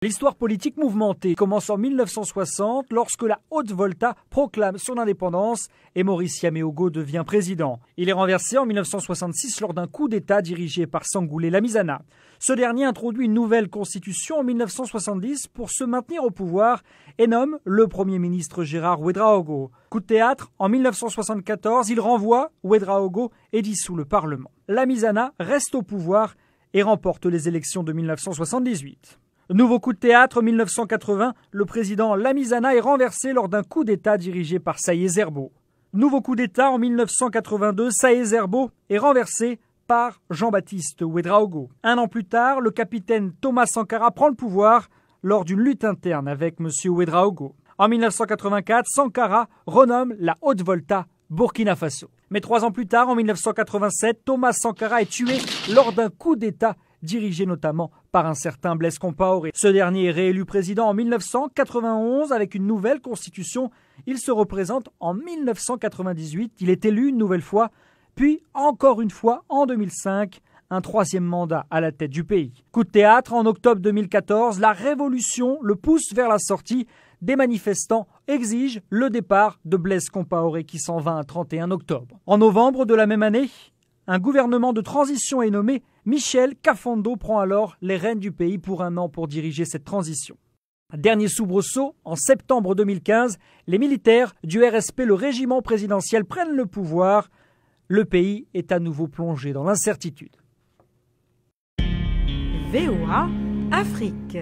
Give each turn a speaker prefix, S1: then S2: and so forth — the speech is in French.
S1: L'histoire politique mouvementée commence en 1960 lorsque la Haute-Volta proclame son indépendance et Maurice Yaméogo devient président. Il est renversé en 1966 lors d'un coup d'État dirigé par Sangoulé Lamizana. Ce dernier introduit une nouvelle constitution en 1970 pour se maintenir au pouvoir et nomme le Premier ministre Gérard Ouédraogo. Coup de théâtre, en 1974, il renvoie Ouédraogo et dissout le Parlement. Lamizana reste au pouvoir et remporte les élections de 1978. Nouveau coup de théâtre, en 1980, le président Lamizana est renversé lors d'un coup d'État dirigé par Saïd Zerbo. Nouveau coup d'État, en 1982, Saïd Zerbo est renversé par Jean-Baptiste Ouédraogo. Un an plus tard, le capitaine Thomas Sankara prend le pouvoir lors d'une lutte interne avec M. Ouédraogo. En 1984, Sankara renomme la Haute-Volta Burkina Faso. Mais 3 ans plus tard, en 1987, Thomas Sankara est tué lors d'un coup d'État dirigé notamment par un certain Blaise Compaoré. Ce dernier est réélu président en 1991 avec une nouvelle constitution. Il se représente en 1998. Il est élu une nouvelle fois, puis encore une fois en 2005, un 3e mandat à la tête du pays. Coup de théâtre, en octobre 2014, la révolution le pousse vers la sortie. Des manifestants exigent le départ de Blaise Compaoré qui s'en va un 31 octobre. En novembre de la même année, un gouvernement de transition est nommé. Michel Kafando prend alors les rênes du pays pour 1 an pour diriger cette transition. Dernier soubresaut, en septembre 2015, les militaires du RSP, le régiment présidentiel, prennent le pouvoir. Le pays est à nouveau plongé dans l'incertitude.
S2: VOA Afrique.